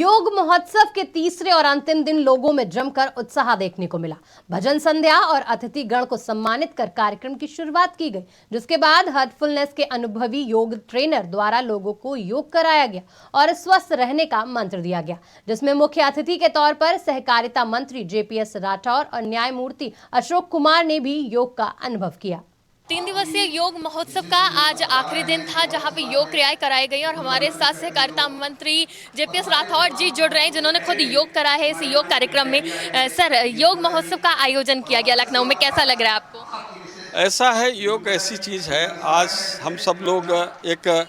योग महोत्सव के तीसरे और अंतिम दिन लोगों में जमकर उत्साह देखने को मिला। भजन संध्या और अतिथि गण को सम्मानित कर कार्यक्रम की शुरुआत की गई, जिसके बाद हार्टफुलनेस के अनुभवी योग ट्रेनर द्वारा लोगों को योग कराया गया और स्वस्थ रहने का मंत्र दिया गया, जिसमें मुख्य अतिथि के तौर पर सहकारिता मंत्री JPS राठौर और न्यायमूर्ति अशोक कुमार ने भी योग का अनुभव किया। 3 दिवसीय योग महोत्सव का आज आखिरी दिन था, जहां पे योग क्रियाएं कराई गई और हमारे साथ सहकारिता मंत्री JPS राठौर जी जुड़ रहे हैं, जिन्होंने खुद योग करा है इस योग कार्यक्रम में। सर, योग महोत्सव का आयोजन किया गया लखनऊ में, कैसा लग रहा है आपको? ऐसा है, योग ऐसी चीज़ है, आज हम सब लोग एक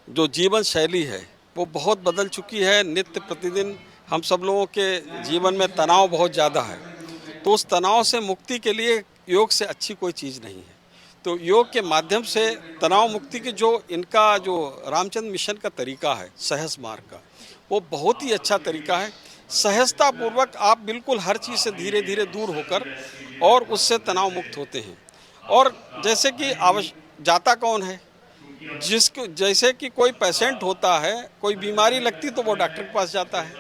जो जीवन शैली है वो बहुत बदल चुकी है। नित्य प्रतिदिन हम सब लोगों के जीवन में तनाव बहुत ज़्यादा है, तो उस तनाव से मुक्ति के लिए योग से अच्छी कोई चीज़ नहीं है। तो योग के माध्यम से तनाव मुक्ति की जो इनका जो रामचंद्र मिशन का तरीका है, सहज मार्ग का, वो बहुत ही अच्छा तरीका है। सहजतापूर्वक आप बिल्कुल हर चीज़ से धीरे धीरे दूर होकर और उससे तनाव मुक्त होते हैं। और जैसे कि जाता कौन है, जिसको जैसे कि कोई पेशेंट होता है, कोई बीमारी लगती तो वो डॉक्टर के पास जाता है,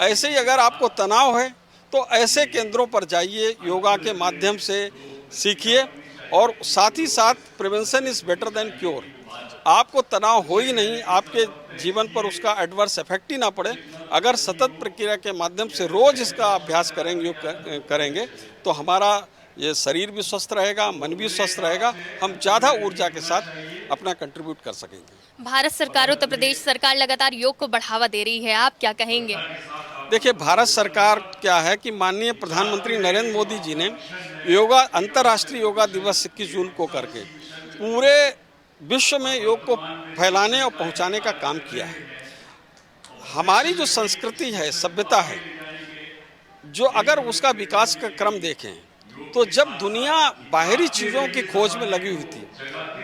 ऐसे ही अगर आपको तनाव है तो ऐसे केंद्रों पर जाइए, योगा के माध्यम से सीखिए। और साथ ही साथ prevention is better than cure. आपको तनाव हो ही नहीं, आपके जीवन पर उसका एडवर्स इफेक्ट ही ना पड़े, अगर सतत प्रक्रिया के माध्यम से रोज़ इसका अभ्यास करेंगे, योग करेंगे, तो हमारा ये शरीर भी स्वस्थ रहेगा, मन भी स्वस्थ रहेगा, हम ज़्यादा ऊर्जा के साथ अपना कंट्रीब्यूट कर सकेंगे। भारत सरकार, उत्तर प्रदेश सरकार लगातार योग को बढ़ावा दे रही है, आप क्या कहेंगे? देखिए, भारत सरकार क्या है कि माननीय प्रधानमंत्री नरेंद्र मोदी जी ने अंतर्राष्ट्रीय योगा दिवस 21 जून को करके पूरे विश्व में योग को फैलाने और पहुंचाने का काम किया है। हमारी जो संस्कृति है, सभ्यता है, जो अगर उसका विकास का क्रम देखें तो जब दुनिया बाहरी चीज़ों की खोज में लगी हुई थी,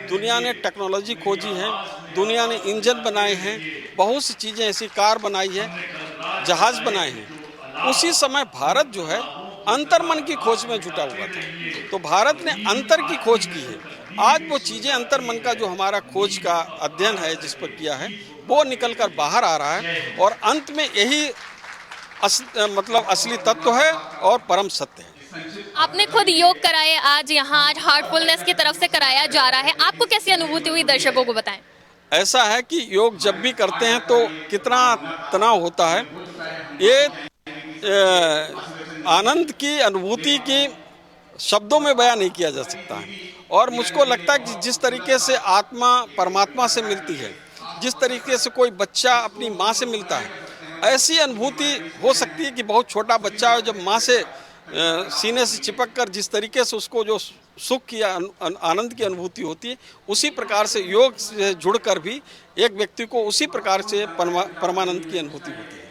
दुनिया ने टेक्नोलॉजी खोजी है, दुनिया ने इंजन बनाए हैं, बहुत सी चीज़ें ऐसी, कार बनाई है, जहाज़ बनाए हैं, उसी समय भारत जो है अंतर्मन की खोज में जुटा हुआ था। तो भारत ने अंतर की खोज की है। आज वो चीज़ें, अंतर्मन का जो हमारा खोज का अध्ययन है जिस पर किया है, वो निकल कर बाहर आ रहा है और अंत में यही मतलब असली तत्व है और परम सत्य है। आपने खुद योग कराए, आज यहाँ हार्टफुलनेस की तरफ से कराया जा रहा है, आपको कैसी अनुभूति हुई, दर्शकों को बताएं। ऐसा है कि योग जब भी करते हैं तो कितना तनाव होता है, ये आनंद की अनुभूति की शब्दों में बयान नहीं किया जा सकता है। और मुझको लगता है कि जिस तरीके से आत्मा परमात्मा से मिलती है, जिस तरीके से कोई बच्चा अपनी माँ से मिलता है, ऐसी अनुभूति हो सकती है कि बहुत छोटा बच्चा है, जब माँ से सीने से चिपक कर जिस तरीके से उसको जो सुख की आनंद की अनुभूति होती है, उसी प्रकार से योग से जुड़कर भी एक व्यक्ति को उसी प्रकार से परमानंद की अनुभूति होती है।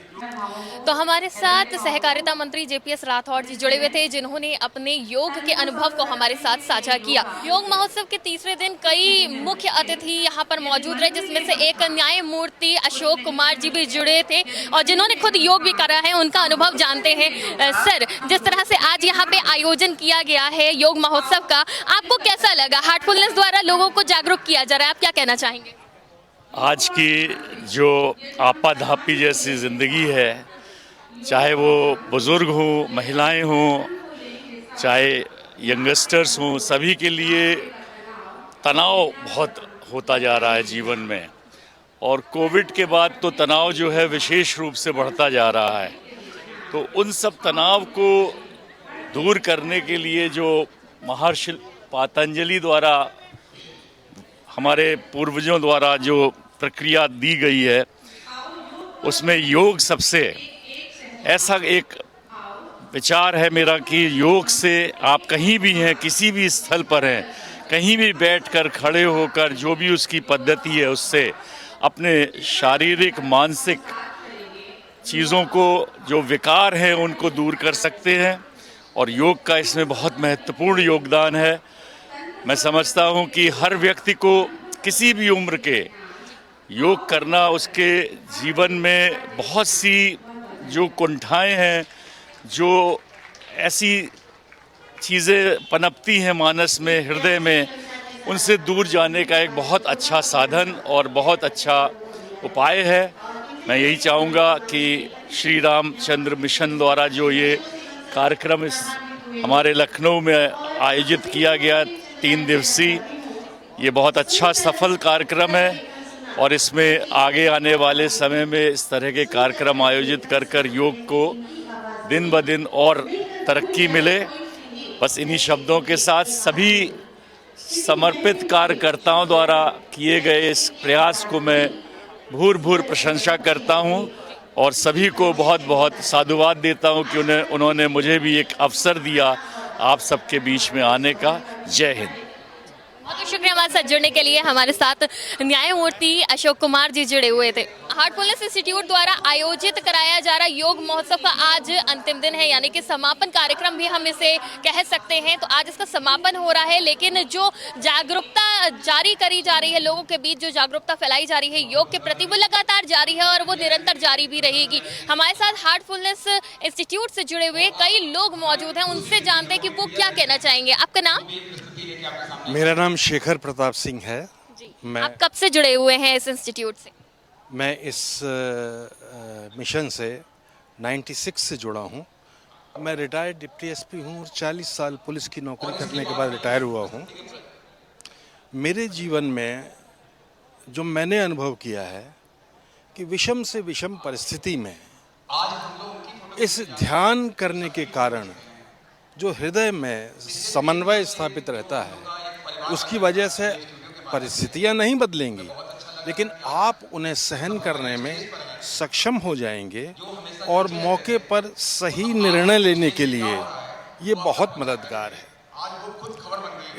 तो हमारे साथ सहकारिता मंत्री JPS राठौर जी जुड़े हुए थे, जिन्होंने अपने योग के अनुभव को हमारे साथ साझा किया। योग महोत्सव के तीसरे दिन कई मुख्य अतिथि यहाँ पर मौजूद रहे, जिसमें से एक न्यायमूर्ति अशोक कुमार जी भी जुड़े थे और जिन्होंने खुद योग भी करा है, उनका अनुभव जानते हैं। सर, जिस तरह से आज यहाँ पे आयोजन किया गया है योग महोत्सव का, आपको कैसा लगा? हार्टफुलनेस द्वारा लोगों को जागरूक किया जा रहा है, आप क्या कहना चाहेंगे? आज की जो आपाधापी जैसी ज़िंदगी है, चाहे वो बुज़ुर्ग हों, महिलाएं हों, चाहे यंगस्टर्स हों, सभी के लिए तनाव बहुत होता जा रहा है जीवन में। और कोविड के बाद तो तनाव जो है विशेष रूप से बढ़ता जा रहा है। तो उन सब तनाव को दूर करने के लिए जो महर्षि पतंजलि द्वारा, हमारे पूर्वजों द्वारा जो प्रक्रिया दी गई है, उसमें योग सबसे ऐसा एक विचार है मेरा कि योग से आप कहीं भी हैं, किसी भी स्थल पर हैं, कहीं भी बैठकर, खड़े होकर, जो भी उसकी पद्धति है, उससे अपने शारीरिक मानसिक चीज़ों को, जो विकार हैं, उनको दूर कर सकते हैं। और योग का इसमें बहुत महत्वपूर्ण योगदान है। मैं समझता हूँ कि हर व्यक्ति को किसी भी उम्र के योग करना उसके जीवन में बहुत सी जो कुंठाएं हैं, जो ऐसी चीज़ें पनपती हैं मानस में, हृदय में, उनसे दूर जाने का एक बहुत अच्छा साधन और बहुत अच्छा उपाय है। मैं यही चाहूँगा कि श्री रामचंद्र मिशन द्वारा जो ये कार्यक्रम इस हमारे लखनऊ में आयोजित किया गया 3 दिवसीय, ये बहुत अच्छा सफल कार्यक्रम है और इसमें आगे आने वाले समय में इस तरह के कार्यक्रम आयोजित कर योग को दिन ब दिन और तरक्की मिले। बस इन्हीं शब्दों के साथ सभी समर्पित कार्यकर्ताओं द्वारा किए गए इस प्रयास को मैं भूर प्रशंसा करता हूं और सभी को बहुत बहुत साधुवाद देता हूं कि उन्होंने मुझे भी एक अवसर दिया आप सबके बीच में आने का। जय हिंद। बहुत शुक्रिया हमारे साथ जुड़ने के लिए। हमारे साथ न्यायमूर्ति अशोक कुमार जी जुड़े हुए थे। हार्टफुलनेस इंस्टीट्यूट द्वारा आयोजित कराया जा रहा योग महोत्सव का आज अंतिम दिन है, यानी कि समापन कार्यक्रम भी हम इसे कह सकते हैं। तो आज इसका समापन हो रहा है, लेकिन जो जागरूकता जारी करी जा रही है, लोगों के बीच जो जागरूकता फैलाई जा रही है योग के प्रति, वो लगातार जारी है और वो निरंतर जारी भी रहेगी। हमारे साथ हार्टफुलनेस इंस्टीट्यूट से जुड़े हुए कई लोग मौजूद हैं, उनसे जानते हैं कि वो क्या कहना चाहेंगे। आपका नाम? मेरा नाम शेखर प्रताप सिंह है। आप कब से जुड़े हुए हैं इस इंस्टीट्यूट से? मैं इस मिशन से 96 से जुड़ा हूँ। मैं रिटायर्ड डिप्टी एसपी हूँ और 40 साल पुलिस की नौकरी करने के बाद रिटायर हुआ हूँ। मेरे जीवन में जो मैंने अनुभव किया है कि विषम से विषम परिस्थिति में इस ध्यान करने के कारण जो हृदय में समन्वय स्थापित रहता है, उसकी वजह से परिस्थितियां नहीं बदलेंगी, लेकिन आप उन्हें सहन करने में सक्षम हो जाएंगे और मौके पर सही निर्णय लेने के लिए ये बहुत मददगार है।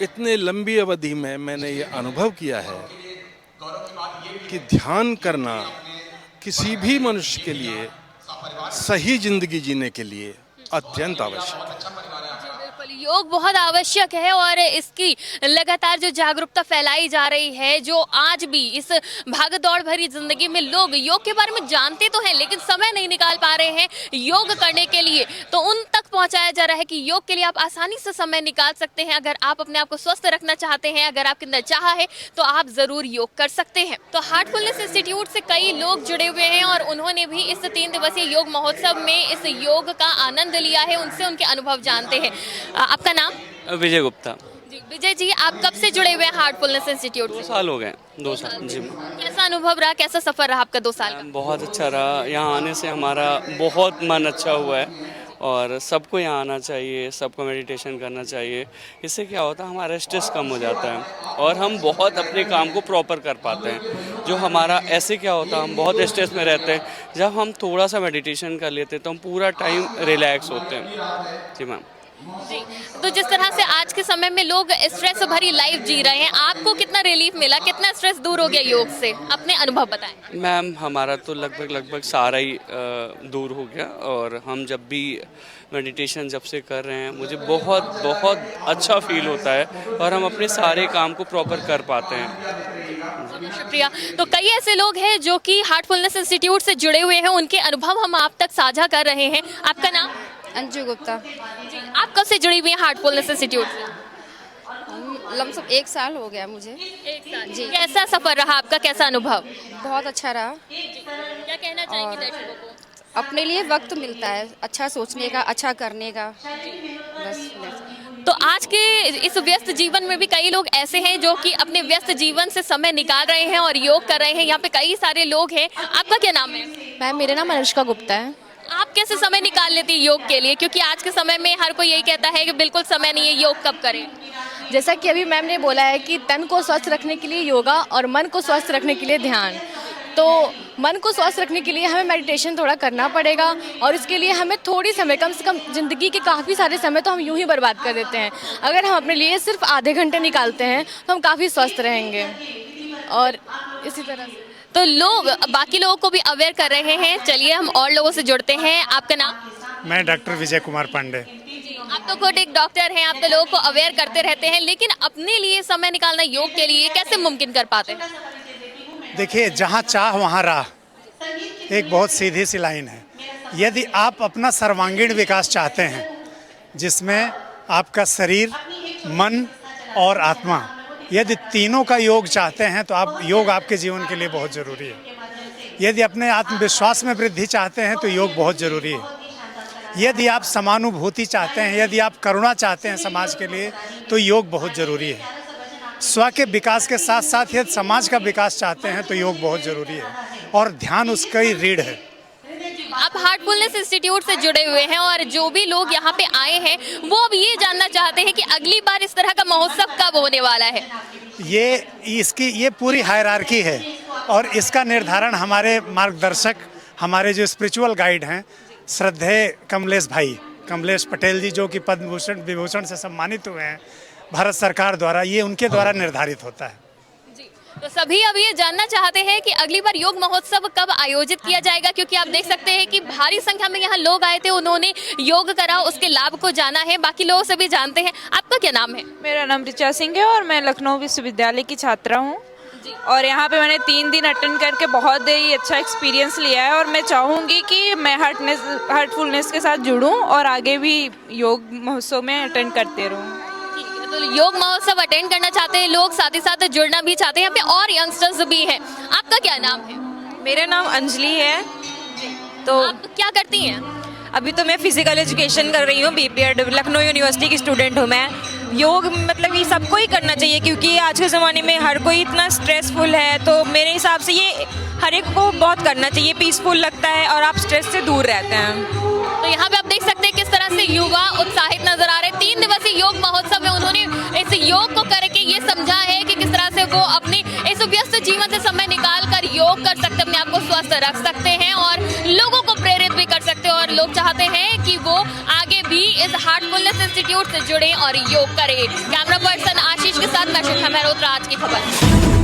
इतने लंबी अवधि में मैंने ये अनुभव किया है कि ध्यान करना किसी भी मनुष्य के लिए सही जिंदगी जीने के लिए अत्यंत आवश्यक है। योग बहुत आवश्यक है और इसकी लगातार जो जागरूकता फैलाई जा रही है, जो आज भी इस भागदौड़ भरी जिंदगी में लोग योग के बारे में जानते तो हैं लेकिन समय नहीं निकाल पा रहे हैं योग करने के लिए, तो उन तक पहुंचाया जा रहा है कि योग के लिए आप आसानी से समय निकाल सकते हैं। अगर आप अपने आप को स्वस्थ रखना चाहते हैं, अगर आपके अंदर चाह है, तो आप जरूर योग कर सकते हैं। तो हार्टफुलनेस इंस्टीट्यूट से कई लोग जुड़े हुए हैं और उन्होंने भी इस 3 दिवसीय योग महोत्सव में इस योग का आनंद लिया है। उनसे उनके अनुभव जानते हैं। आपका नाम? विजय गुप्ता। जी विजय जी, आप कब से जुड़े हुए हैं हार्टफुलनेस इंस्टीट्यूट 2 साल हो गए। 2 साल जी। कैसा अनुभव रहा, कैसा सफर रहा आपका 2 साल का? बहुत अच्छा रहा। यहाँ आने से हमारा बहुत मन अच्छा हुआ है और सबको यहाँ आना चाहिए, सबको मेडिटेशन करना चाहिए। इससे क्या होता है, हमारा स्ट्रेस कम हो जाता है और हम बहुत अपने काम को प्रॉपर कर पाते हैं। जो हमारा ऐसे क्या होता है, हम बहुत स्ट्रेस में रहते हैं, जब हम थोड़ा सा मेडिटेशन कर लेते हैं तो हम पूरा टाइम रिलैक्स होते हैं। जी मैम। जी, तो जिस तरह से आज के समय में लोग स्ट्रेस भरी लाइफ जी रहे हैं, आपको कितना रिलीफ मिला, कितना स्ट्रेस दूर हो गया योग से? अपने अनुभव बताएं। मैम हमारा तो लगभग सारा ही दूर हो गया और हम जब भी मेडिटेशन जब से कर रहे हैं, मुझे बहुत अच्छा फील होता है और हम अपने सारे काम को प्रॉपर कर पाते हैं। शुक्रिया। तो कई ऐसे लोग हैं जो कि हार्टफुलनेस इंस्टीट्यूट से जुड़े हुए हैं, उनके अनुभव हम आप तक साझा कर रहे हैं। आपका नाम? अंजू गुप्ता। जी, आप कब से जुड़ी हुई हैं हार्टफुलनेस इंस्टीट्यूट से? लमसम 1 साल हो गया मुझे। 1 साल। जी। कैसा सफर रहा आपका, कैसा अनुभव? बहुत अच्छा रहा। क्या कहना चाहेंगे दर्शकों को? अपने लिए वक्त मिलता है अच्छा सोचने का, अच्छा करने का, बस। तो आज के इस व्यस्त जीवन में भी कई लोग ऐसे हैं जो कि अपने व्यस्त जीवन से समय निकाल रहे हैं और योग कर रहे हैं। यहाँ पे कई सारे लोग हैं। आपका क्या नाम है? मैम मेरा नाम अनुष्का गुप्ता है। आप कैसे समय निकाल लेती है योग के लिए, क्योंकि आज के समय में हर कोई यही कहता है कि बिल्कुल समय नहीं है, योग कब करें? जैसा कि अभी मैम ने बोला है कि तन को स्वस्थ रखने के लिए योगा और मन को स्वस्थ रखने के लिए ध्यान। तो मन को स्वस्थ रखने के लिए हमें मेडिटेशन थोड़ा करना पड़ेगा और इसके लिए हमें थोड़ी समय, कम से कम ज़िंदगी के काफ़ी सारे समय तो हम यूं ही बर्बाद कर देते हैं। अगर हम अपने लिए सिर्फ आधे घंटे निकालते हैं तो हम काफ़ी स्वस्थ रहेंगे। और इसी तरह से तो लोग बाकी लोगों को भी अवेयर कर रहे हैं। चलिए हम और लोगों से जुड़ते हैं। आपका नाम? मैं डॉक्टर विजय कुमार पांडे। आप तो खुद एक डॉक्टर हैं, आप तो लोगों को अवेयर करते रहते हैं, लेकिन अपने लिए समय निकालना योग के लिए कैसे मुमकिन कर पाते हैं? देखिए, जहाँ चाह वहाँ राह, एक बहुत सीधी सी लाइन है। यदि आप अपना सर्वांगीण विकास चाहते हैं, जिसमें आपका शरीर, मन और आत्मा, यदि तीनों का योग चाहते हैं, तो योग आपके जीवन के लिए बहुत ज़रूरी है। यदि अपने आत्मविश्वास में वृद्धि चाहते हैं तो योग बहुत ज़रूरी है। यदि आप समानुभूति चाहते हैं, यदि आप करुणा चाहते हैं समाज के लिए, तो योग बहुत ज़रूरी है। स्व के विकास के साथ साथ यदि समाज का विकास चाहते हैं तो योग बहुत ज़रूरी है, और ध्यान उसका ही रीढ़ है। आप हार्टफुलनेस इंस्टीट्यूट से जुड़े हुए हैं और जो भी लोग यहाँ पे आए हैं वो अब ये जानना चाहते हैं कि अगली बार इस तरह का महोत्सव कब होने वाला है। ये पूरी हायरार्की है, और इसका निर्धारण हमारे मार्गदर्शक, हमारे जो स्पिरिचुअल गाइड हैं, श्रद्धेय कमलेश पटेल जी, जो कि पद्म विभूषण से सम्मानित हुए हैं भारत सरकार द्वारा, ये उनके द्वारा निर्धारित होता है। तो सभी अब ये जानना चाहते हैं कि अगली बार योग महोत्सव कब आयोजित किया जाएगा, क्योंकि आप देख सकते हैं कि भारी संख्या में यहाँ लोग आए थे, उन्होंने योग करा, उसके लाभ को जाना है। बाकी लोगों से भी जानते हैं। आपका क्या नाम है? मेरा नाम ऋचा सिंह है और मैं लखनऊ विश्वविद्यालय की छात्रा हूँ, और यहाँ पे मैंने 3 दिन अटेंड करके बहुत ही अच्छा एक्सपीरियंस लिया है, और मैं चाहूँगी कि मैं हार्टफुलनेस के साथ जुड़ूँ और आगे भी योग महोत्सव में अटेंड करते रहूँ। तो योग महोत्सव अटेंड करना चाहते हैं लोग, साथ ही साथ जुड़ना भी चाहते हैं। यहाँ पे और यंगस्टर्स भी हैं। आपका क्या नाम है? मेरा नाम अंजलि है। तो आप क्या करती हैं? अभी तो मैं फिजिकल एजुकेशन कर रही हूँ, बीपीएड लखनऊ यूनिवर्सिटी की स्टूडेंट हूँ मैं। योग मतलब ये सबको ही करना चाहिए, क्योंकि आज के ज़माने में हर कोई इतना स्ट्रेसफुल है, तो मेरे हिसाब से ये हर एक को बहुत करना चाहिए। पीसफुल लगता है और आप स्ट्रेस से दूर रहते हैं। तो यहाँ पे आप देख सकते हैं किस तरह से युवा उत्साहित नजर आ रहे हैं। 3 दिवसीय योग महोत्सव में उन्होंने इस योग को करके ये समझा है कि किस तरह से वो अपने इस व्यस्त जीवन से समय निकाल कर योग कर सकते, अपने आप को स्वस्थ रख सकते हैं और लोगों को प्रेरित भी कर सकते हैं। और लोग चाहते हैं कि वो आगे भी इस हार्टफुलनेस इंस्टीट्यूट से जुड़े और योग करें। कैमरा पर्सन आशीष के साथ मैं शिखा मेहरोत्रा, आज की खबर।